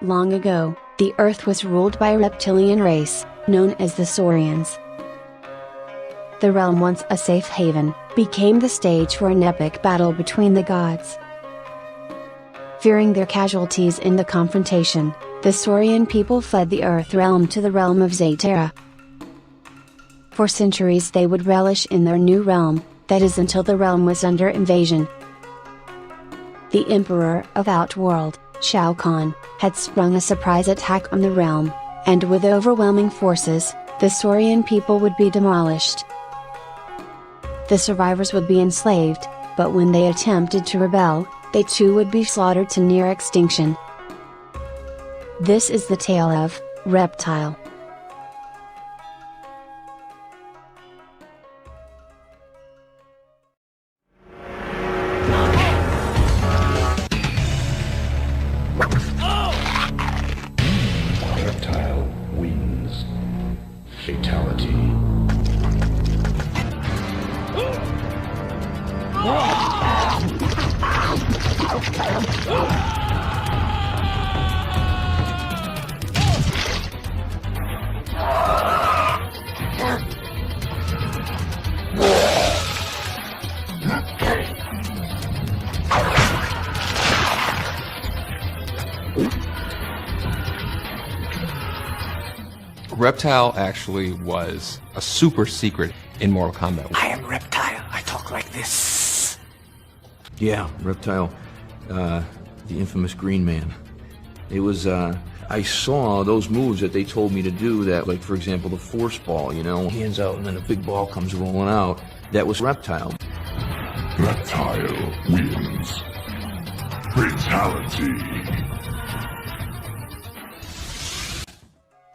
long ago, the Earth was ruled by a reptilian race, known as the Saurians. The realm, once a safe haven, became the stage for an epic battle between the gods. Fearing their casualties in the confrontation, the Saurian people fled the Earth realm to the realm of Nitara. For centuries they would relish in their new realm, that is until the realm was under invasion. The Emperor of Outworld, Shao Kahn, had sprung a surprise attack on the realm, and with overwhelming forces, the Saurian people would be demolished. The survivors would be enslaved, but when they attempted to rebel, they too would be slaughtered to near extinction. This is the tale of Reptile. Reptile wins. Fatality. Reptile actually was a super secret in Mortal Kombat. I am Reptile. I talk like this. Yeah, Reptile. The infamous Green Man. It was, I saw those moves that they told me to do that, like, for example, the Force Ball, you know? Hands out and then a big ball comes rolling out. That was Reptile. Reptile wins. Fatality.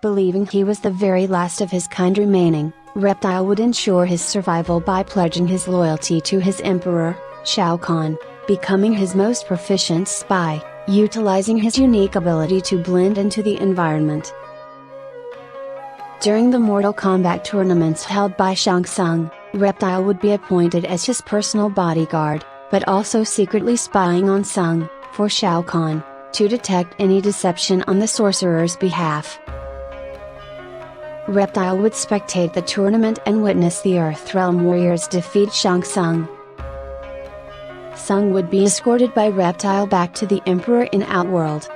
Believing he was the very last of his kind remaining, Reptile would ensure his survival by pledging his loyalty to his emperor, Shao Kahn, becoming his most proficient spy, utilizing his unique ability to blend into the environment. During the Mortal Kombat tournaments held by Tsung, Reptile would be appointed as his personal bodyguard, but also secretly spying on Tsung, for Shao Kahn, to detect any deception on the sorcerer's behalf. Reptile would spectate the tournament and witness the Earthrealm warriors defeat Shang. Tsung would be escorted by Reptile back to the Emperor in Outworld.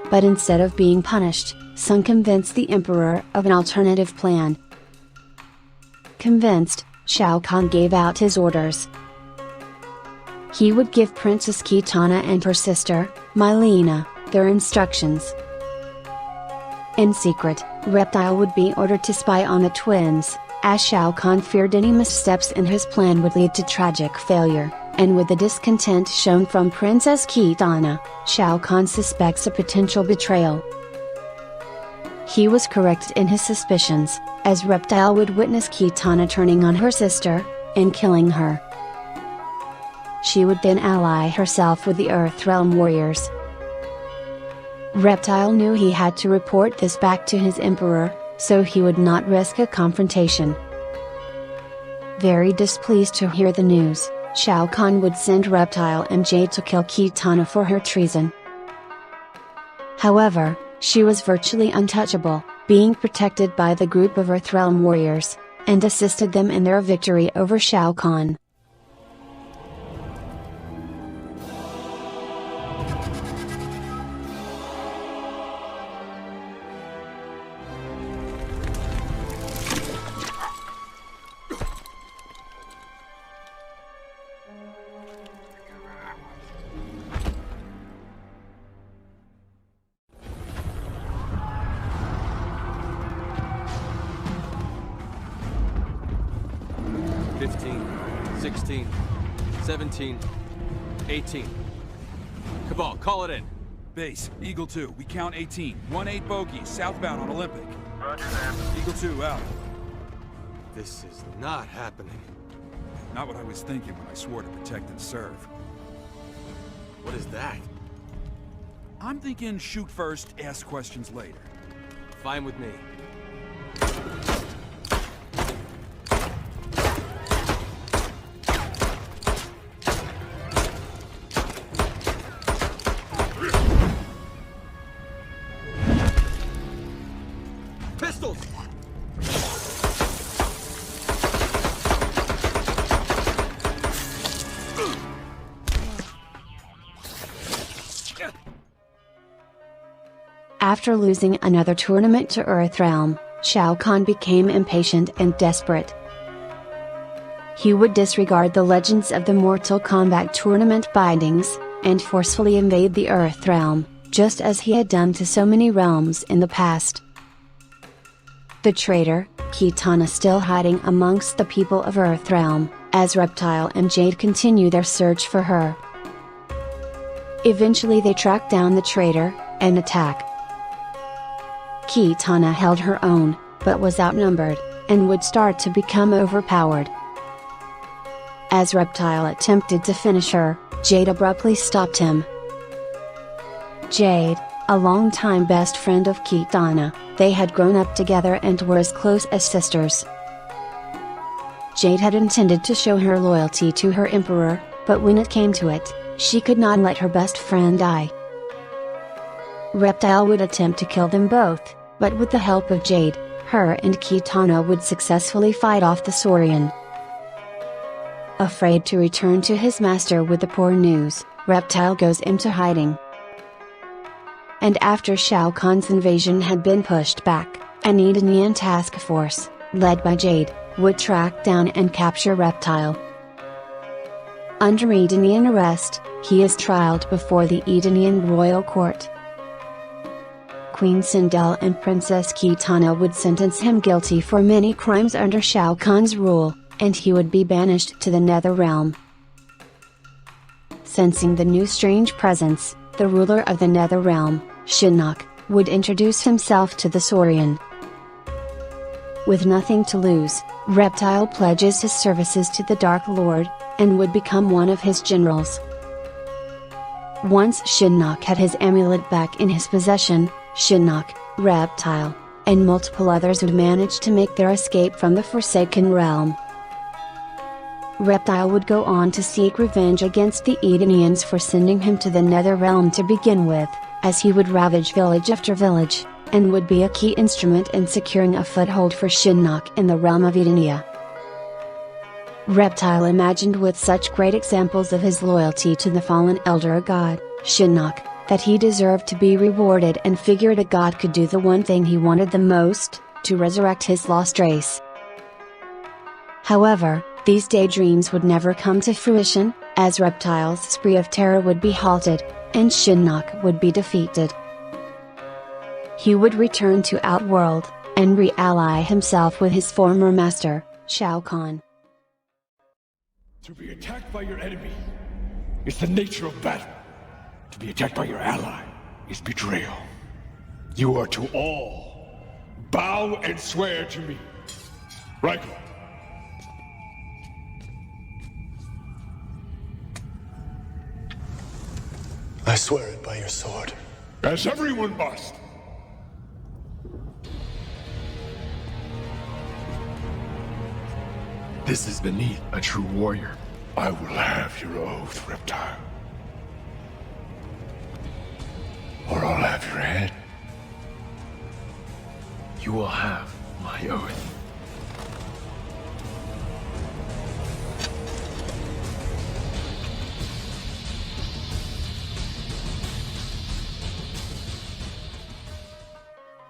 But instead of being punished, Tsung convinced the Emperor of an alternative plan. Convinced, Shao Kahn gave out his orders. He would give Princess Kitana and her sister, Mileena, their instructions. In secret, Reptile would be ordered to spy on the twins, as Shao Kahn feared any missteps in his plan would lead to tragic failure, and with the discontent shown from Princess Kitana, Shao Kahn suspects a potential betrayal. He was correct in his suspicions, as Reptile would witness Kitana turning on her sister, and killing her. She would then ally herself with the Earthrealm warriors. Reptile knew he had to report this back to his emperor, so he would not risk a confrontation. Very displeased to hear the news, Shao Kahn would send Reptile and Jade to kill Kitana for her treason. However, she was virtually untouchable, being protected by the group of Earthrealm warriors, and assisted them in their victory over Shao Kahn. $15, $16, $17, $18. Kabal, call it in. Base, Eagle 2, we count 18. 1-8 bogey, southbound on Olympic. Roger that. Eagle 2, out. This is not happening. Not what I was thinking when I swore to protect and serve. What is that? I'm thinking shoot first, ask questions later. Fine with me. After losing another tournament to Earthrealm, Shao Kahn became impatient and desperate. He would disregard the Legends of the Mortal Kombat tournament bindings, and forcefully invade the Earthrealm, just as he had done to so many realms in the past. The traitor, Kitana, still hiding amongst the people of Earthrealm, as Reptile and Jade continue their search for her. Eventually they track down the traitor, and attack. Kitana held her own, but was outnumbered, and would start to become overpowered. As Reptile attempted to finish her, Jade abruptly stopped him. Jade, a longtime best friend of Kitana, they had grown up together and were as close as sisters. Jade had intended to show her loyalty to her emperor, but when it came to it, she could not let her best friend die. Reptile would attempt to kill them both, but with the help of Jade, her and Kitana would successfully fight off the Saurian. Afraid to return to his master with the poor news, Reptile goes into hiding. And after Shao Kahn's invasion had been pushed back, an Edenian task force, led by Jade, would track down and capture Reptile. Under Edenian arrest, he is trialed before the Edenian royal court. Queen Sindel and Princess Kitana would sentence him guilty for many crimes under Shao Kahn's rule, and he would be banished to the Nether Realm. Sensing the new strange presence, the ruler of the Nether Realm, Shinnok, would introduce himself to the Saurian. With nothing to lose, Reptile pledges his services to the Dark Lord, and would become one of his generals. Once Shinnok had his amulet back in his possession, Shinnok, Reptile, and multiple others would manage to make their escape from the Forsaken Realm. Reptile would go on to seek revenge against the Edenians for sending him to the Nether Realm to begin with, as he would ravage village after village, and would be a key instrument in securing a foothold for Shinnok in the realm of Edenia. Reptile imagined with such great examples of his loyalty to the fallen elder god, Shinnok, that he deserved to be rewarded and figured a god could do the one thing he wanted the most, to resurrect his lost race. However, these daydreams would never come to fruition, as Reptile's spree of terror would be halted, and Shinnok would be defeated. He would return to Outworld, and re-ally himself with his former master, Shao Kahn. To be attacked by your enemy is the nature of battle. To be attacked by your ally is betrayal. You are to all bow and swear to me. Raiden. I swear it by your sword. As everyone must. This is beneath a true warrior. I will have your oath, Reptile. Or I'll have your head. You will have my oath.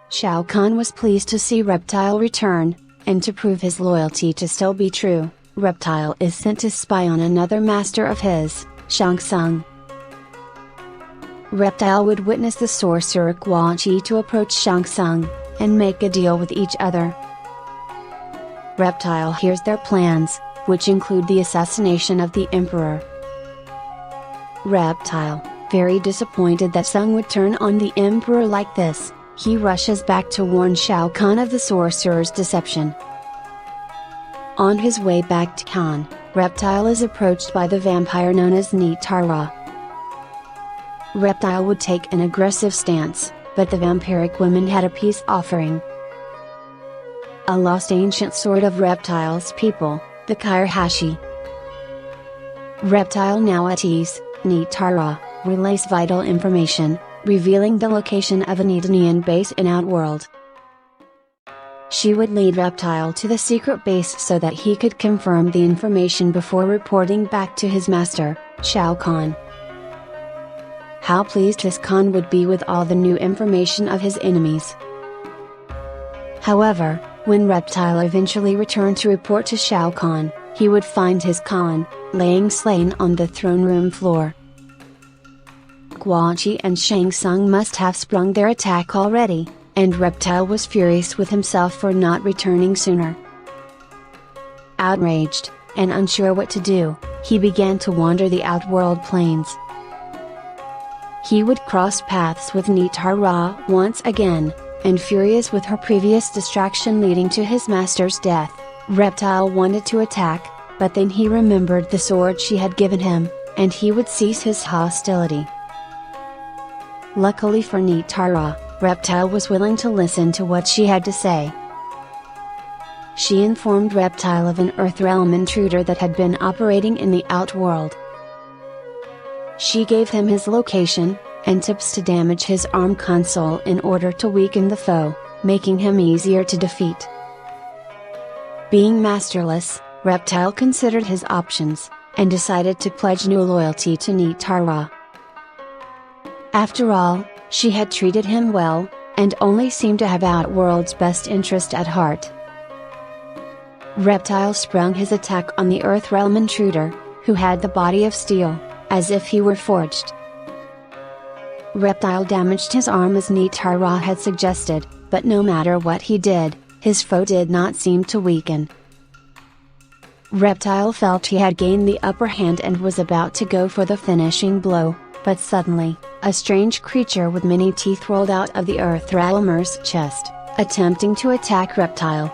Shao Kahn was pleased to see Reptile return, and to prove his loyalty to still be true, Reptile is sent to spy on another master of his, Tsung. Reptile would witness the sorcerer Quan to approach Tsung, and make a deal with each other. Reptile hears their plans, which include the assassination of the Emperor. Reptile, very disappointed that Tsung would turn on the Emperor like this, he rushes back to warn Shao Kahn of the sorcerer's deception. On his way back to Kahn, Reptile is approached by the vampire known as Nitara. Reptile would take an aggressive stance, but the vampiric women had a peace offering. A lost ancient sword of Reptile's people, the Kirahashi. Reptile now at ease, Nitara relays vital information, revealing the location of an Edenian base in Outworld. she would lead Reptile to the secret base so that he could confirm the information before reporting back to his master, Shao Kahn. How pleased his Kahn would be with all the new information of his enemies. However, when Reptile eventually returned to report to Shao Kahn, he would find his Kahn, laying slain on the throne room floor. Quan and Shang Tsung must have sprung their attack already, and Reptile was furious with himself for not returning sooner. Outraged, and unsure what to do, he began to wander the outworld plains. He would cross paths with Nitara once again, and furious with her previous distraction leading to his master's death, Reptile wanted to attack, but then he remembered the sword she had given him, and he would cease his hostility. Luckily for Nitara, Reptile was willing to listen to what she had to say. She informed Reptile of an Earthrealm intruder that had been operating in the outworld. She gave him his location, and tips to damage his arm console in order to weaken the foe, making him easier to defeat. Being masterless, Reptile considered his options, and decided to pledge new loyalty to Nitara. After all, she had treated him well, and only seemed to have Outworld's best interest at heart. Reptile sprung his attack on the Earthrealm intruder, who had the body of steel, as if he were forged. Reptile damaged his arm as Nitara had suggested, but no matter what he did, his foe did not seem to weaken. Reptile felt he had gained the upper hand and was about to go for the finishing blow, but suddenly, a strange creature with many teeth rolled out of the Earthrealmer's chest, attempting to attack Reptile.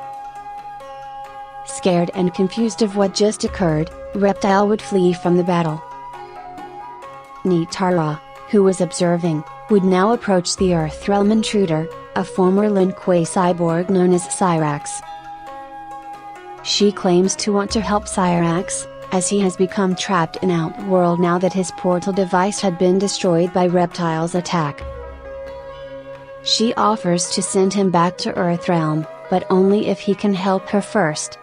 Scared and confused of what just occurred, Reptile would flee from the battle. Nitara, who was observing, would now approach the Earthrealm intruder, a former Lin Kuei cyborg known as Cyrax. She claims to want to help Cyrax, as he has become trapped in Outworld now that his portal device had been destroyed by Reptile's attack. She offers to send him back to Earthrealm, but only if he can help her first.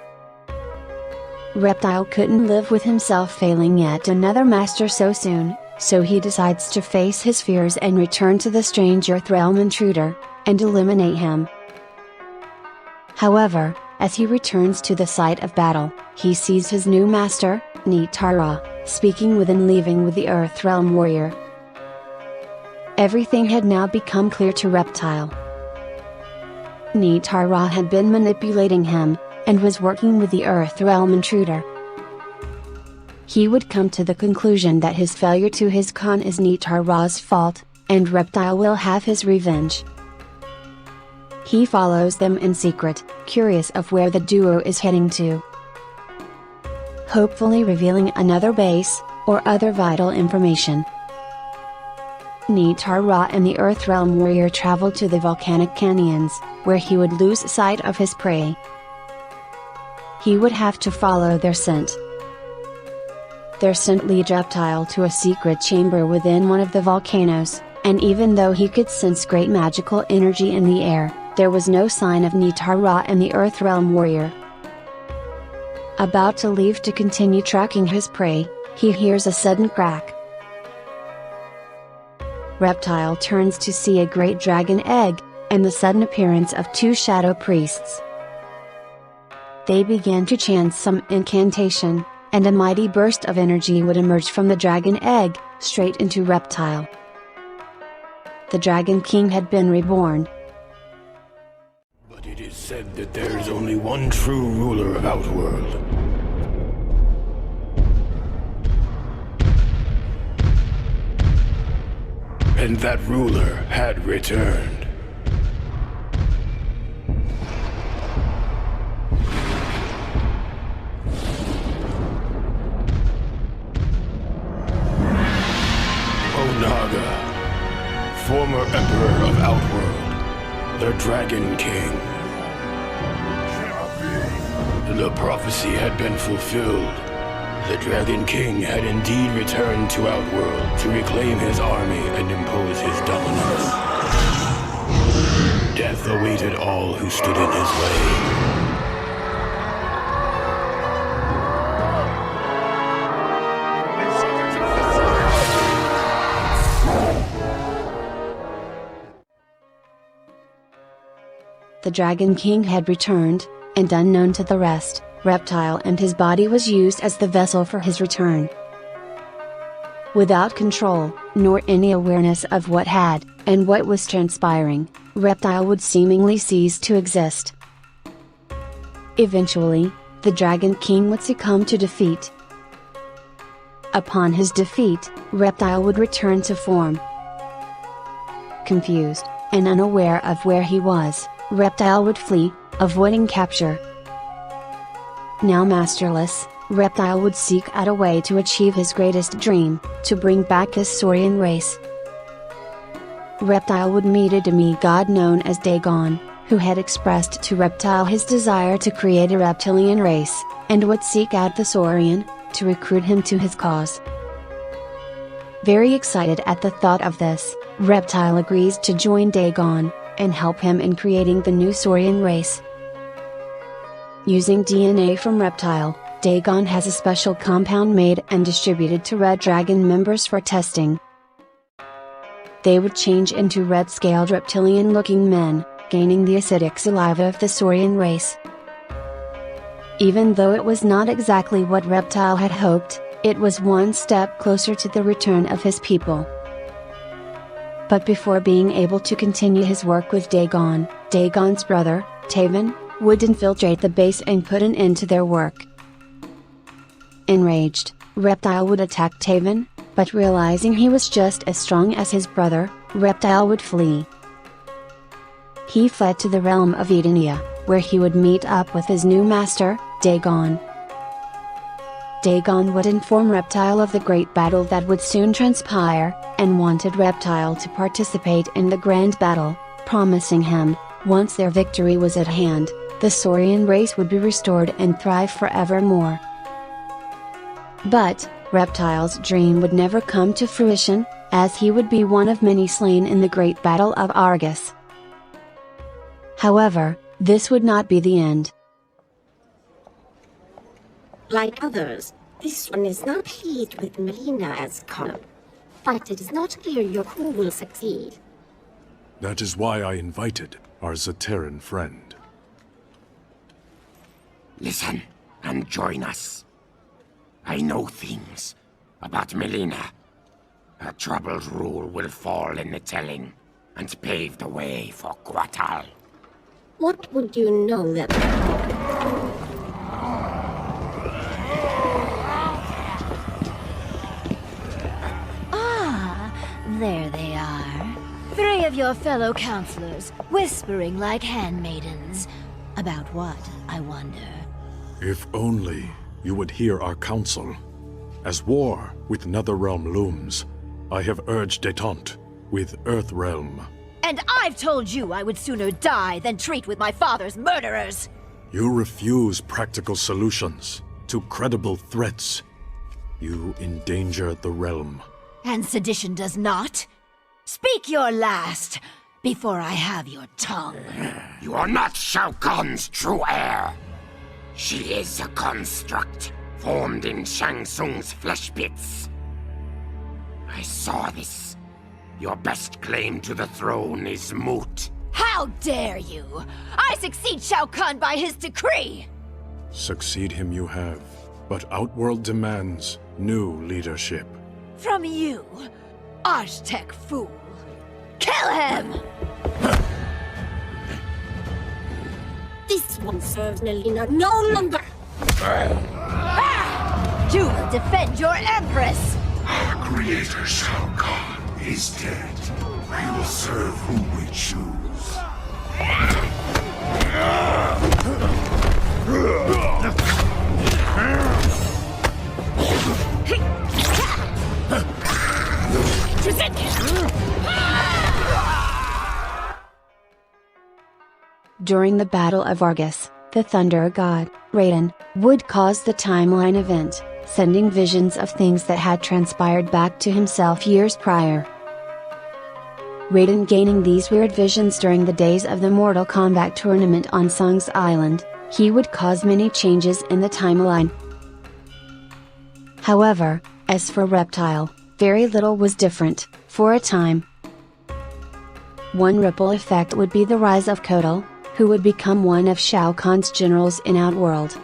Reptile couldn't live with himself failing yet another master so soon, so he decides to face his fears and return to the strange Earthrealm intruder, and eliminate him. However, as he returns to the site of battle, he sees his new master, Nitara, speaking with and leaving with the Earthrealm warrior. Everything had now become clear to Reptile. Nitara had been manipulating him, and was working with the Earthrealm intruder. He would come to the conclusion that his failure to his Kahn is Nitara's fault, and Reptile will have his revenge. He follows them in secret, curious of where the duo is heading to. Hopefully revealing another base, or other vital information. Nitara and the Earthrealm warrior traveled to the volcanic canyons, where he would lose sight of his prey. He would have to follow their scent. Their scent leads Reptile to a secret chamber within one of the volcanoes, and even though he could sense great magical energy in the air, there was no sign of Nitara and the Earthrealm warrior. About to leave to continue tracking his prey, he hears a sudden crack. Reptile turns to see a great dragon egg, and the sudden appearance of two shadow priests. They began to chant some incantation, and a mighty burst of energy would emerge from the dragon egg, straight into Reptile. The Dragon King had been reborn. But it is said that there is only one true ruler of Outworld. And that ruler had returned. Former Emperor of Outworld, the Dragon King. The prophecy had been fulfilled. The Dragon King had indeed returned to Outworld to reclaim his army and impose his dominance. Death awaited all who stood in his way. The Dragon King had returned, and unknown to the rest, Reptile and his body was used as the vessel for his return. Without control, nor any awareness of what had, and what was transpiring, Reptile would seemingly cease to exist. Eventually, the Dragon King would succumb to defeat. Upon his defeat, Reptile would return to form. Confused, and unaware of where he was, Reptile would flee, avoiding capture. Now masterless, Reptile would seek out a way to achieve his greatest dream, to bring back his saurian race. Reptile would meet a demigod known as Dagon, who had expressed to Reptile his desire to create a reptilian race, and would seek out the saurian, to recruit him to his cause. Very excited at the thought of this, Reptile agrees to join Dagon, and help him in creating the new saurian race. Using DNA from Reptile, Dagon has a special compound made and distributed to Red Dragon members for testing. They would change into red-scaled reptilian-looking men, gaining the acidic saliva of the saurian race. Even though it was not exactly what Reptile had hoped, it was one step closer to the return of his people. But before being able to continue his work with Dagon, Dagon's brother, Taven, would infiltrate the base and put an end to their work. Enraged, Reptile would attack Taven, but realizing he was just as strong as his brother, Reptile would flee. He fled to the realm of Edenia, where he would meet up with his new master, Dagon. Dagon would inform Reptile of the great battle that would soon transpire, and wanted Reptile to participate in the grand battle, promising him, once their victory was at hand, the saurian race would be restored and thrive forevermore. But, Reptile's dream would never come to fruition, as he would be one of many slain in the great battle of Argus. However, this would not be the end. Like others, this one is not pleased with Mileena as Kano, but it is not clear who will succeed. That is why I invited our Zaterran friend. Listen and join us. I know things about Mileena. Her troubled rule will fall in the telling, and pave the way for Kotal. What would you know that? There they are. 3 of your fellow counselors, whispering like handmaidens. About what, I wonder? If only you would hear our counsel. As war with Netherrealm looms, I have urged detente with Earthrealm. And I've told you I would sooner die than treat with my father's murderers! You refuse practical solutions to credible threats. You endanger the realm. And sedition does not? Speak your last, before I have your tongue. You are not Shao Kahn's true heir. She is a construct, formed in Shang Tsung's flesh pits. I saw this. Your best claim to the throne is moot. How dare you! I succeed Shao Kahn by his decree! Succeed him you have, but Outworld demands new leadership. From you, Archtech fool! Kill him! This one serves Mileena no longer! You will defend your Empress! Our creator Shao Kahn is dead. We will serve whom we choose. During the Battle of Argus, the Thunder God, Raiden, would cause the timeline event, sending visions of things that had transpired back to himself years prior. Raiden gaining these weird visions during the days of the Mortal Kombat tournament on Tsung's island, he would cause many changes in the timeline. However, as for Reptile, very little was different, for a time. One ripple effect would be the rise of Kotal, who would become one of Shao Kahn's generals in Outworld.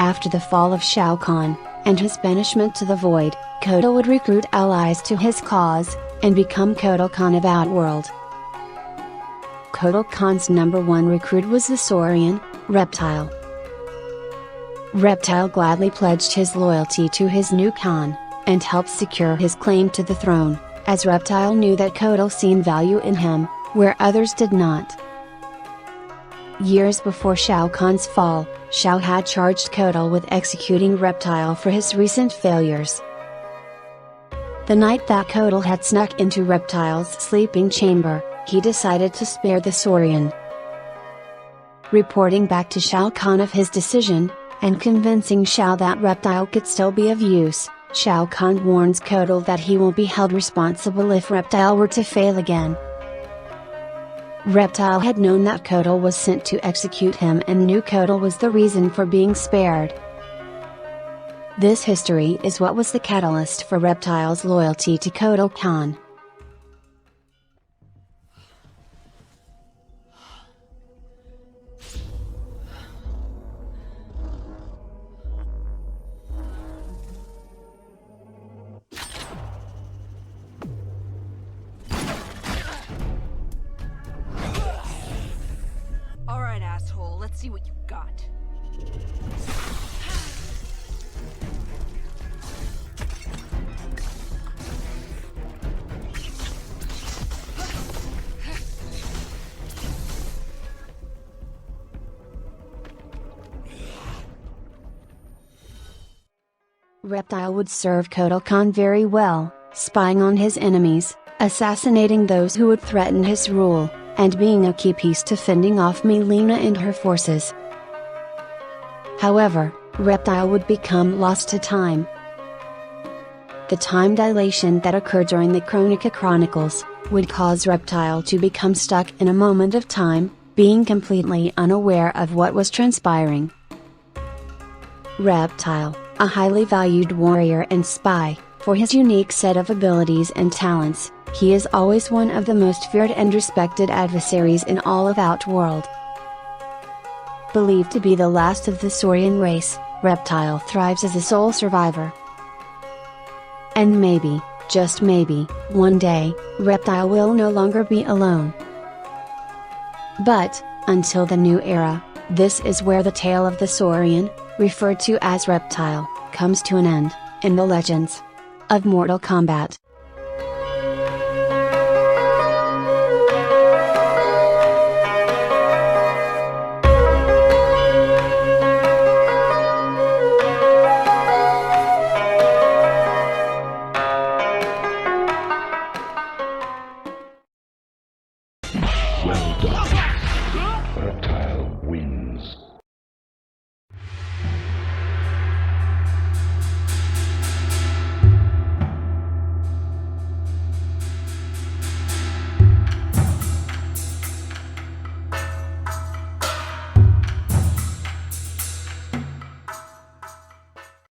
After the fall of Shao Kahn, and his banishment to the Void, Kotal would recruit allies to his cause, and become Kotal Kahn of Outworld. Kotal Kahn's #1 recruit was the Saurian, Reptile. Reptile gladly pledged his loyalty to his new Kahn, and helped secure his claim to the throne, as Reptile knew that Kotal seen value in him, where others did not. Years before Shao Kahn's fall, Shao had charged Kotal with executing Reptile for his recent failures. The night that Kotal had snuck into Reptile's sleeping chamber, he decided to spare the Saurian. Reporting back to Shao Kahn of his decision, and convincing Shao that Reptile could still be of use, Shao Kahn warns Kotal that he will be held responsible if Reptile were to fail again. Reptile had known that Kotal was sent to execute him and knew Kotal was the reason for being spared. This history is what was the catalyst for Reptile's loyalty to Kotal Kahn. Alright, asshole, let's see what you got. Reptile would serve Kotal Kahn very well, spying on his enemies, assassinating those who would threaten his rule, and being a key piece to fending off Mileena and her forces. However, Reptile would become lost to time. The time dilation that occurred during the Chronica Chronicles, would cause Reptile to become stuck in a moment of time, being completely unaware of what was transpiring. Reptile, a highly valued warrior and spy, for his unique set of abilities and talents, he is always one of the most feared and respected adversaries in all of Outworld. Believed to be the last of the saurian race, Reptile thrives as a sole survivor. And maybe, just maybe, one day, Reptile will no longer be alone. But, until the new era, this is where the tale of the saurian, referred to as Reptile, comes to an end, in the legends of Mortal Kombat.